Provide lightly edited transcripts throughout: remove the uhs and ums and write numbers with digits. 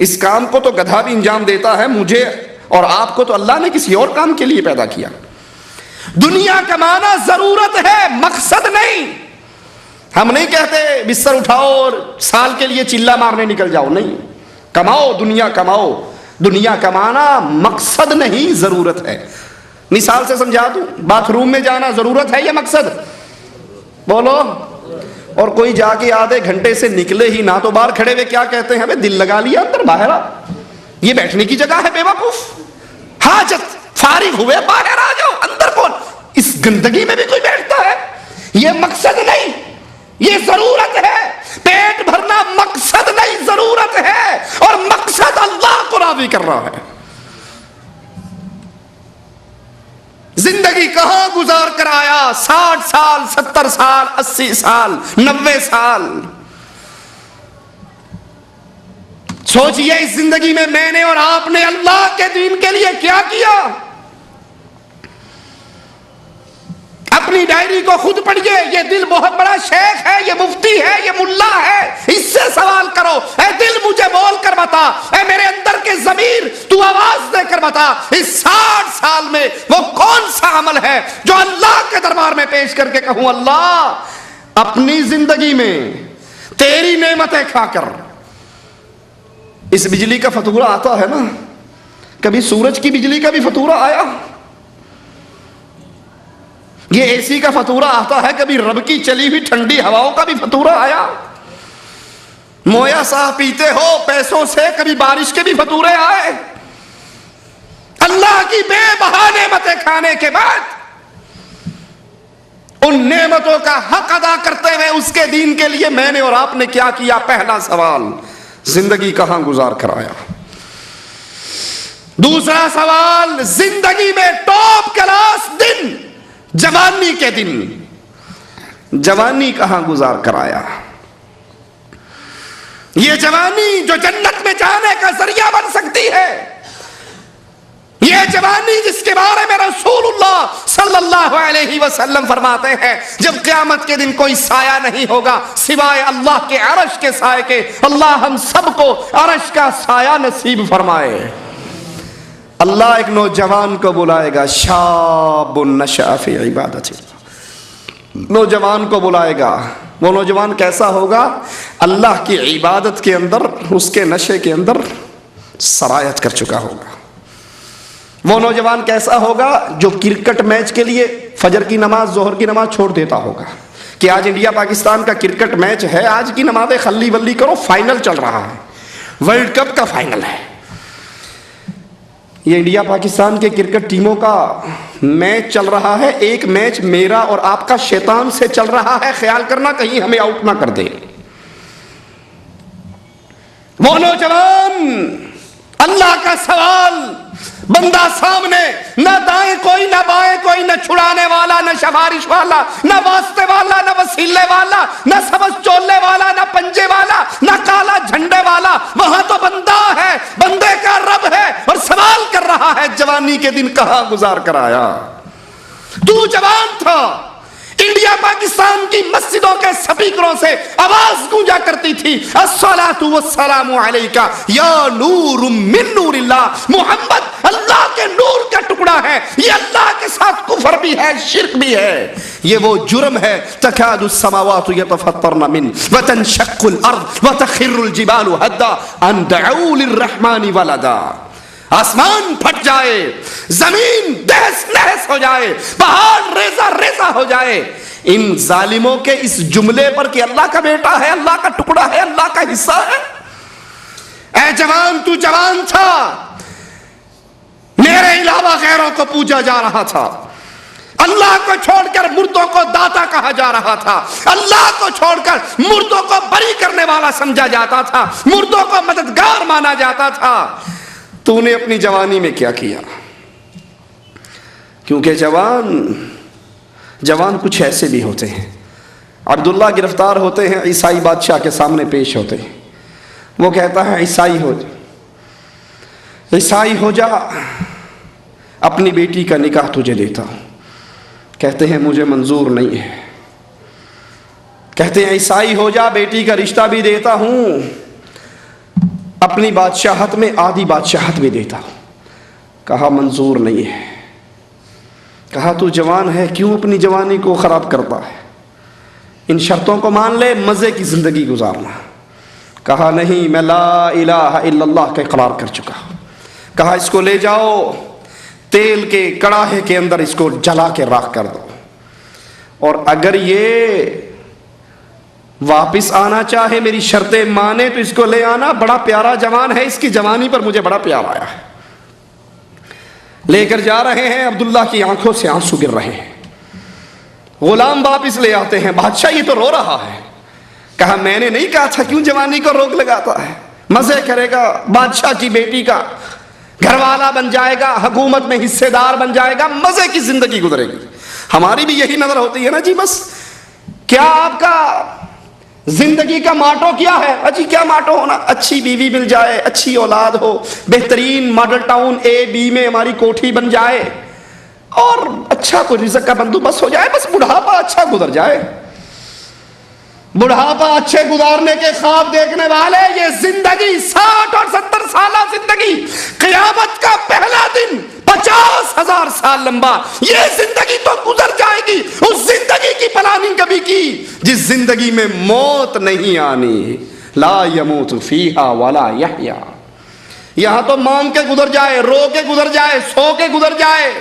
اس کام کو تو گدھا بھی انجام دیتا ہے، مجھے اور آپ کو تو اللہ نے کسی اور کام کے لیے پیدا کیا۔ دنیا کمانا ضرورت ہے، مقصد نہیں۔ ہم نہیں کہتے بستر اٹھاؤ اور سال کے لیے چلہ مارنے نکل جاؤ، نہیں، کماؤ، دنیا کماؤ۔ دنیا کمانا مقصد نہیں، ضرورت ہے۔ مثال سے سمجھا دوں، باتھ روم میں جانا ضرورت ہے یا مقصد؟ بولو۔ اور کوئی جا کے آدھے گھنٹے سے نکلے ہی نہ تو باہر کھڑے ہوئے کیا کہتے ہیں، ہمیں دل لگا لیا اندر باہر آ، یہ بیٹھنے کی جگہ ہے بے وقوف، حاجت فارغ ہوئے باہر آ جاؤ، اندر کون؟ اس گندگی میں بھی کوئی بیٹھتا ہے؟ یہ مقصد نہیں، یہ ضرورت ہے۔ پیٹ بھرنا مقصد نہیں، ضرورت ہے، اور مقصد اللہ کو راضی کر رہا ہے۔ زندگی کہاں گزار کر آیا؟ 60 سال، 70 سال، 80 سال، 90 سال۔ سوچئے اس زندگی میں نے اور آپ نے اللہ کے دین کے لیے کیا کیا؟ اپنی ڈائری کو خود پڑھیے، یہ دل بہت بڑا شیخ ہے، یہ مفتی ہے، یہ ملا ہے، اس سے سوال کرو، اے دل مجھے بول کر بتا، اے میرے اندر کے ضمیر تو آواز دے کر بتا، اس 60 سال میں وہ کون سا عمل ہے جو اللہ کے دربار میں پیش کر کے کہوں اللہ اپنی زندگی میں تیری نعمتیں کھا کر۔ اس بجلی کا فاتورہ آتا ہے نا، کبھی سورج کی بجلی کا بھی فاتورہ آیا؟ یہ اے سی کا فاتورہ آتا ہے، کبھی رب کی چلی ہوئی ٹھنڈی ہواؤں کا بھی فاتورہ آیا؟ مویا صاحب پیتے ہو پیسوں سے، کبھی بارش کے بھی فاتورے آئے؟ اللہ کی بے بہا نعمتیں کھانے کے بعد ان نعمتوں کا حق ادا کرتے ہوئے اس کے دین کے لیے میں نے اور آپ نے کیا کیا؟ پہلا سوال، زندگی کہاں گزار کر آیا؟ دوسرا سوال، زندگی میں ٹاپ کلاس دن، جوانی کے دن، جوانی کہاں گزار کر آیا؟ یہ جوانی جو جنت میں جانے کا ذریعہ بن سکتی ہے، یہ جوانی جس کے بارے میں رسول اللہ صلی اللہ علیہ وسلم فرماتے ہیں جب قیامت کے دن کوئی سایہ نہیں ہوگا سوائے اللہ کے عرش کے سائے کے، اللہ ہم سب کو عرش کا سایہ نصیب فرمائے۔ اللہ ایک نوجوان کو بلائے گا، شاب نشأ فی عبادت اللہ، نوجوان کو بلائے گا۔ وہ نوجوان کیسا ہوگا؟ اللہ کی عبادت کے اندر، اس کے نشے کے اندر سرایت کر چکا ہوگا۔ وہ نوجوان کیسا ہوگا؟ جو کرکٹ میچ کے لیے فجر کی نماز، ظہر کی نماز چھوڑ دیتا ہوگا کہ آج انڈیا پاکستان کا کرکٹ میچ ہے، آج کی نمازیں خلی ولی کرو، فائنل چل رہا ہے، ورلڈ کپ کا فائنل ہے۔ یہ انڈیا پاکستان کے کرکٹ ٹیموں کا میچ چل رہا ہے، ایک میچ میرا اور آپ کا شیطان سے چل رہا ہے، خیال کرنا کہیں ہمیں آؤٹ نہ کر دے۔ وہ نوجوان، اللہ کا سوال، بندہ سامنے، نہ دائیں کوئی نہ بائیں کوئی، نہ چھڑانے والا نہ سفارش والا، نہ واسطے والا نہ وسیلے والا، نہ سبز چولے والا نہ پنجے والا، نہ کالا جھنڈے والا، وہاں تو بندہ ہے، بندے کا رب ہے، اور سوال کر رہا ہے جوانی کے دن کہاں گزار کر آیا؟ تو جوان تھا، انڈیا پاکستان کی مسجدوں کے سپیکروں سے آواز گونجا کرتی تھی، الصلاۃ والسلام علیک یا نور من نور اللہ، محمد اللہ کے نور کا ٹکڑا ہے۔ یہ اللہ کے ساتھ کفر بھی ہے، شرک بھی ہے، یہ وہ جرم ہے تکاد السماوات یتفطرن من وتنشق الارض وتخر الجبال هدا ان دعوا للرحمن ولدا۔ آسمان پھٹ جائے، زمین دہس نہس ہو جائے، پہاڑ ریزہ ریزہ ہو جائے، ان ظالموں کے اس جملے پر کہ اللہ کا بیٹا ہے، اللہ کا ٹکڑا ہے، اللہ کا حصہ ہے۔ اے جوان، تو جوان تھا، میرے علاوہ غیروں کو پوجا جا رہا تھا، اللہ کو چھوڑ کر مردوں کو داتا کہا جا رہا تھا، اللہ کو چھوڑ کر مردوں کو بری کرنے والا سمجھا جاتا تھا، مردوں کو مددگار مانا جاتا تھا۔ تو نے اپنی جوانی میں کیا کیا؟ کیونکہ جوان کچھ ایسے بھی ہوتے ہیں۔ عبداللہ گرفتار ہوتے ہیں، عیسائی بادشاہ کے سامنے پیش ہوتے ہیں، وہ کہتا ہے عیسائی ہو جا، اپنی بیٹی کا نکاح تجھے دیتا ہوں۔ کہتے ہیں مجھے منظور نہیں ہے۔ کہتے ہیں عیسائی ہو جا، بیٹی کا رشتہ بھی دیتا ہوں، اپنی بادشاہت میں آدھی بادشاہت بھی دیتا ہوں۔ کہا منظور نہیں ہے۔ کہا تو جوان ہے، کیوں اپنی جوانی کو خراب کرتا ہے؟ ان شرطوں کو مان لے، مزے کی زندگی گزارنا۔ کہا نہیں، میں لا الہ الا اللہ کا اقرار کر چکا ہوں۔ کہا اس کو لے جاؤ، تیل کے کڑاہے کے اندر اس کو جلا کے راکھ کر دو، اور اگر یہ واپس آنا چاہے، میری شرطیں مانے، تو اس کو لے آنا۔ بڑا پیارا جوان ہے، اس کی جوانی پر مجھے بڑا پیار آیا ہے۔ لے کر جا رہے ہیں، عبداللہ کی آنکھوں سے آنسو گر رہے ہیں۔ غلام واپس لے آتے ہیں، بادشاہ یہ تو رو رہا ہے۔ کہا میں نے نہیں کہا تھا کیوں جوانی کو روک لگاتا ہے؟ مزے کرے گا، بادشاہ کی بیٹی کا گھر والا بن جائے گا، حکومت میں حصے دار بن جائے گا، مزے کی زندگی گزرے گی۔ ہماری بھی یہی نظر ہوتی ہے نا جی، بس کیا آپ کا زندگی کا ماٹو کیا ہے؟ اجی کیا ماٹو ہونا؟ اچھی بیوی مل جائے، اچھی اولاد ہو، بہترین ماڈل ٹاؤن اے بی میں ہماری کوٹھی بن جائے، اور اچھا کوئی رزق کا بندوبست ہو جائے، بس بڑھاپا اچھا گزر جائے۔ بڑھاپا اچھے گزارنے کے خواب دیکھنے والے، یہ زندگی 60 اور 70 سالہ زندگی، قیامت کا پہلا دن 50,000 سال لمبا، یہ زندگی تو گزر جائے گی۔ اس زندگی کی پلاننگ کبھی کی جس زندگی میں موت نہیں آنی۔ لا یموت فیہا ولا یحیا۔ یہاں تو مانگ کے گزر جائے، رو کے گزر جائے، سو کے گزر جائے،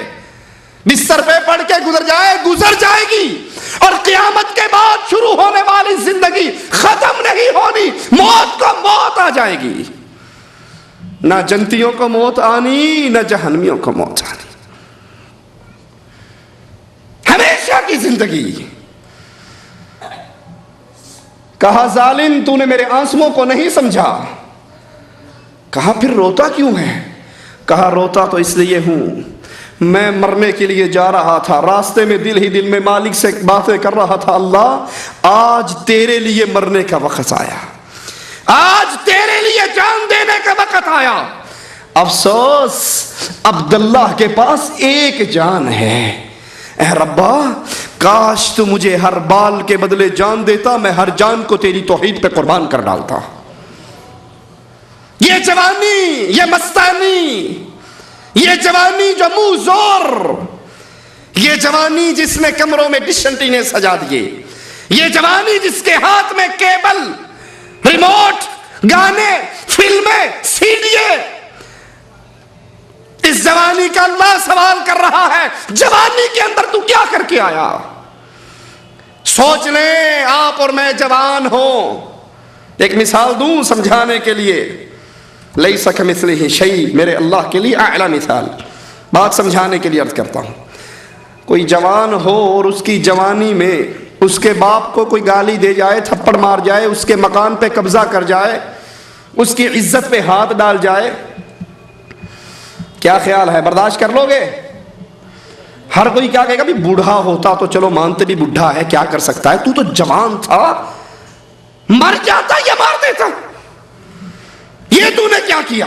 بستر پہ پڑھ کے گزر جائے، گزر جائے گی۔ اور قیامت کے بعد شروع ہونے والی زندگی ختم نہیں ہونی، موت کو موت آ جائے گی۔ نہ جنتیوں کو موت آنی، نہ جہنمیوں کو موت آنی، ہمیشہ کی زندگی۔ کہا ظالم تو نے میرے آنسوؤں کو نہیں سمجھا۔ کہا پھر روتا کیوں ہے؟ کہا روتا تو اس لیے ہوں، میں مرنے کے لیے جا رہا تھا، راستے میں دل ہی دل میں مالک سے باتیں کر رہا تھا، اللہ آج تیرے لیے مرنے کا وقت آیا، آج تیرے لیے جان دینے کا وقت آیا۔ افسوس عبداللہ کے پاس ایک جان ہے۔ اے ربا کاش تو مجھے ہر بال کے بدلے جان دیتا، میں ہر جان کو تیری توحید پہ قربان کر ڈالتا۔ یہ جوانی، یہ مستانی، یہ جوانی جو منہ زور، یہ جوانی جس نے کمروں میں ڈش انٹینے سجا دیے، یہ جوانی جس کے ہاتھ میں کیبل، ریموٹ، گانے، فلمیں، سیڈیے، اس جوانی کا اللہ سوال کر رہا ہے، جوانی کے اندر تو کیا کر کے آیا؟ سوچ لیں آپ اور میں جوان ہوں۔ ایک مثال دوں سمجھانے کے لیے، لیس کمثلہ شیء، میرے اللہ کے لیے اعلیٰ مثال، بات سمجھانے کے لیے عرض کرتا ہوں۔ کوئی جوان ہو اور اس کی جوانی میں اس کے باپ کو کوئی گالی دے جائے، تھپڑ مار جائے، اس کے مکان پہ قبضہ کر جائے، اس کی عزت پہ ہاتھ ڈال جائے، کیا خیال ہے؟ برداشت کر لو گے؟ ہر کوئی کیا کہے گا؟ بھی بوڑھا ہوتا تو چلو مانتے بھی بوڑھا ہے، کیا کر سکتا ہے، تو جوان تھا، مر جاتا یا مار دیتا، یہ تو نے کیا کیا؟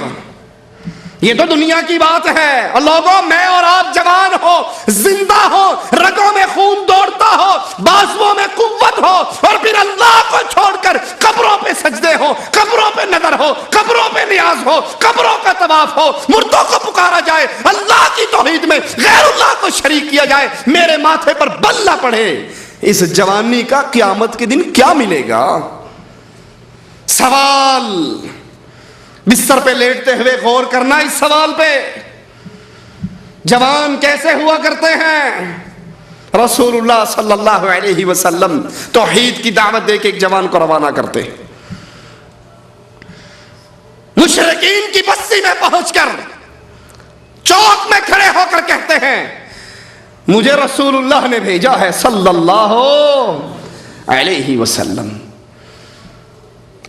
یہ تو دنیا کی بات ہے۔ اور لوگوں، میں اور آپ جوان ہو، زندہ ہو، رگوں میں خون دوڑتا ہو، بازوؤں میں قوت ہو، اور پھر اللہ کو چھوڑ کر قبروں پہ سجدے ہو، قبروں پہ نظر ہو، قبروں پہ نیاز ہو، قبروں کا طواف ہو، مردوں کو پکارا جائے، اللہ کی توحید میں غیر اللہ کو شریک کیا جائے، میرے ماتھے پر بل نہ پڑے، اس جوانی کا قیامت کے دن کیا ملے گا؟ سوال بستر پہ لیٹتے ہوئے غور کرنا اس سوال پہ۔ جوان کیسے ہوا کرتے ہیں؟ رسول اللہ صلی اللہ علیہ وسلم توحید کی دعوت دے کے ایک جوان کو روانہ کرتے، مشرکین کی بستی میں پہنچ کر چوک میں کھڑے ہو کر کہتے ہیں مجھے رسول اللہ نے بھیجا ہے صلی اللہ علیہ وسلم،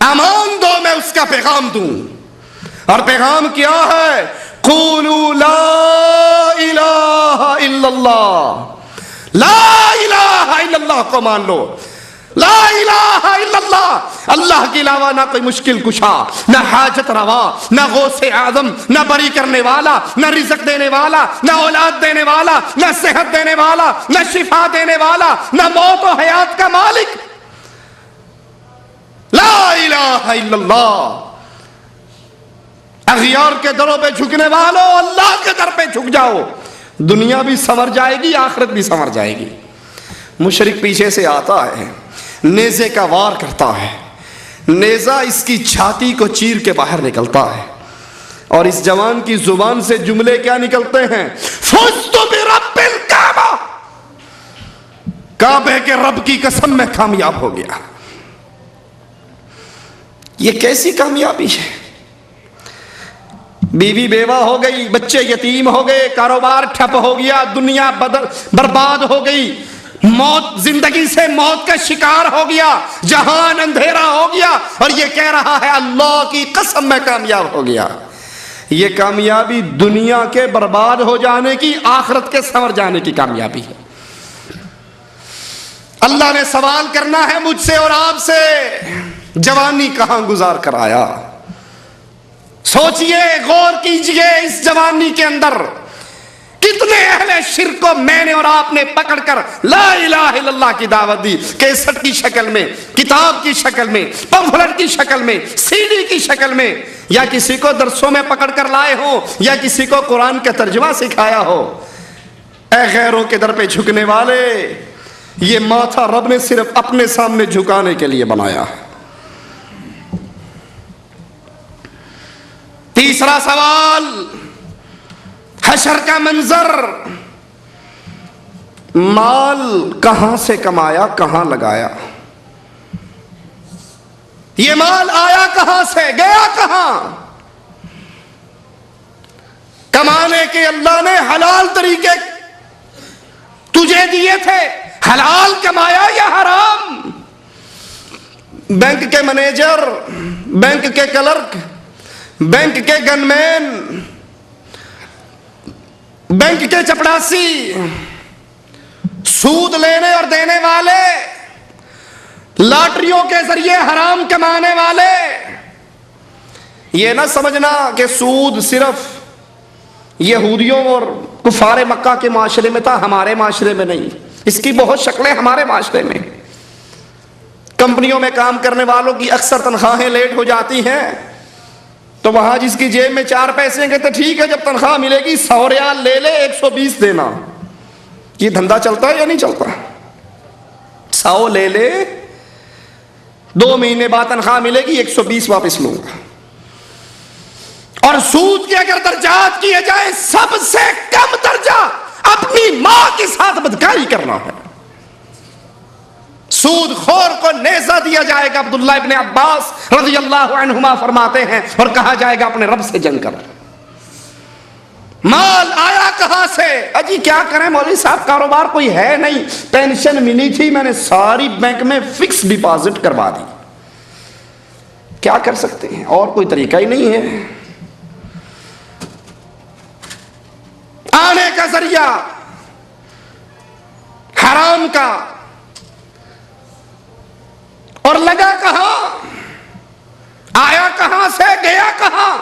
امان دو میں اس کا پیغام دوں۔ اور پیغام کیا ہے؟ قولوا لا الہ الا اللہ، لا الہ الا اللہ کو مان لو، لا الہ الا اللہ، اللہ کے علاوہ نہ کوئی مشکل کشا، نہ حاجت روا، نہ غوث اعظم، نہ بری کرنے والا، نہ رزق دینے والا، نہ اولاد دینے والا، نہ صحت دینے والا، نہ شفا دینے والا، نہ موت و حیات کا مالک، لا الہ الا اللہ۔ اغیار کے دروں پہ جھکنے والوں، اللہ کے در پہ جھک جاؤ، دنیا بھی سنور جائے گی، آخرت بھی سنور جائے گی۔ مشرک پیچھے سے آتا ہے، نیزے کا وار کرتا ہے، نیزہ اس کی چھاتی کو چیر کے باہر نکلتا ہے، اور اس جوان کی زبان سے جملے کیا نکلتے ہیں؟ فزت برب الکعبہ، کعبے کے رب کی قسم میں کامیاب ہو گیا۔ یہ کیسی کامیابی ہے؟ بیوی بیوہ ہو گئی، بچے یتیم ہو گئے، کاروبار ٹھپ ہو گیا، دنیا برباد ہو گئی، موت، زندگی سے موت کا شکار ہو گیا، جہان اندھیرا ہو گیا، اور یہ کہہ رہا ہے اللہ کی قسم میں کامیاب ہو گیا۔ یہ کامیابی دنیا کے برباد ہو جانے کی، آخرت کے سنور جانے کی کامیابی ہے۔ اللہ نے سوال کرنا ہے مجھ سے اور آپ سے، جوانی کہاں گزار کر آیا؟ سوچئے، غور کیجئے، اس جوانی کے اندر کتنے اہل شرک کو میں نے اور آپ نے پکڑ کر لا الہ الا اللہ کی دعوت دی، کیسٹ کی شکل میں، کتاب کی شکل میں، پمفلٹ کی شکل میں، سی ڈی کی شکل میں، یا کسی کو درسوں میں پکڑ کر لائے ہو، یا کسی کو قرآن کا ترجمہ سکھایا ہو۔ اے غیروں کے در پہ جھکنے والے، یہ ماتھا رب نے صرف اپنے سامنے جھکانے کے لیے بنایا ہے۔ تیسرا سوال، حشر کا منظر، مال کہاں سے کمایا، کہاں لگایا؟ یہ مال آیا کہاں سے، گیا کہاں؟ کمانے کے اللہ نے حلال طریقے تجھے دیے تھے، حلال کمایا یا حرام؟ بینک کے مینیجر، بینک کے کلرک، بینک کے گن مین، بینک کے چپڑاسی، سود لینے اور دینے والے، لاٹریوں کے ذریعے حرام کمانے والے، یہ نہ سمجھنا کہ سود صرف یہودیوں اور کفار مکہ کے معاشرے میں تھا، ہمارے معاشرے میں نہیں۔ اس کی بہت شکلیں ہمارے معاشرے میں۔ کمپنیوں میں کام کرنے والوں کی اکثر تنخواہیں لیٹ ہو جاتی ہیں، تو وہاں جس کی جیب میں 4 پیسے گے تو ٹھیک ہے، جب تنخواہ ملے گی 100 ریال لے لے، 120 دینا۔ یہ دھندا چلتا ہے یا نہیں چلتا؟ 100 لے لے، 2 مہینے بعد تنخواہ ملے گی، 120 واپس لوں گا۔ اور سود کے اگر درجات کیے جائیں، سب سے کم درجہ اپنی ماں کے ساتھ بدکاری کرنا ہے۔ سود خور کو نیزہ دیا جائے گا، عبداللہ ابن عباس رضی اللہ عنہما فرماتے ہیں، اور کہا جائے گا اپنے رب سے جنگ کر۔ مال آیا کہاں سے؟ اجی کیا کریں مولوی صاحب، کاروبار کوئی ہے نہیں، پینشن ملی تھی، میں نے ساری بینک میں فکس ڈپازٹ کروا دی، کیا کر سکتے ہیں، اور کوئی طریقہ ہی نہیں ہے۔ آنے کا ذریعہ حرام کا، اور لگا کہاں، آیا کہاں سے، گیا کہاں؟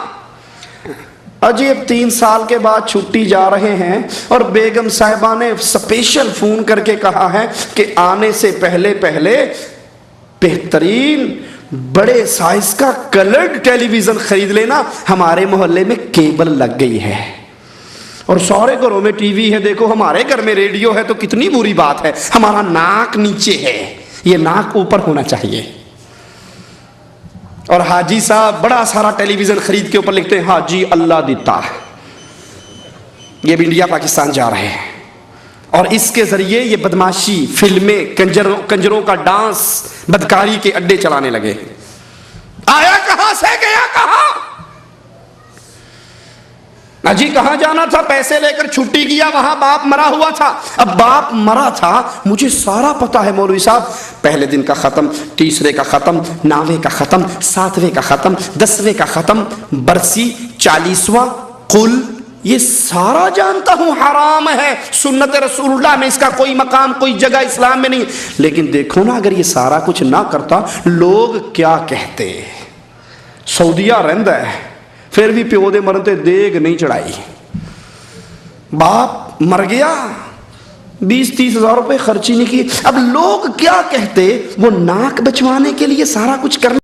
اجی اب 3 سال کے بعد چھٹی جا رہے ہیں، اور بیگم صاحبہ نے سپیشل فون کر کے کہا ہے کہ آنے سے پہلے بہترین بڑے سائز کا کلرڈ ٹیلی ویژن خرید لینا، ہمارے محلے میں کیبل لگ گئی ہے، اور سارے گھروں میں ٹی وی ہے، دیکھو ہمارے گھر میں ریڈیو ہے، تو کتنی بری بات ہے، ہمارا ناک نیچے ہے، یہ ناک اوپر ہونا چاہیے۔ اور حاجی صاحب بڑا سارا ٹیلی ویژن خرید کے اوپر لکھتے ہیں حاجی اللہ دیتا ہے۔ یہ بھی انڈیا پاکستان جا رہے ہیں، اور اس کے ذریعے یہ بدماشی، فلمیں، کنجروں کا ڈانس، بدکاری کے اڈے چلانے لگے۔ آیا کہاں سے، گیا کہاں؟ اجی کہاں جانا تھا، پیسے لے کر چھٹی کیا، وہاں باپ مرا ہوا تھا۔ اب باپ مرا تھا، مجھے سارا پتا ہے مولوی صاحب، پہلے دن کا ختم، تیسرے کا ختم، 9ویں کا ختم، 7ویں کا ختم، 10ویں کا ختم، برسی، 40واں، قل، یہ سارا جانتا ہوں حرام ہے، سنت رسول اللہ میں اس کا کوئی مقام، کوئی جگہ اسلام میں نہیں۔ لیکن دیکھو نا، اگر یہ سارا کچھ نہ کرتا، لوگ کیا کہتے؟ سعودیہ رہندا ہے، پھر بھی پیو دے مرتے دیگ نہیں چڑھائی، باپ مر گیا، 20-30 ہزار روپے خرچی نہیں کی، اب لوگ کیا کہتے؟ وہ ناک بچوانے کے لیے سارا کچھ کرنا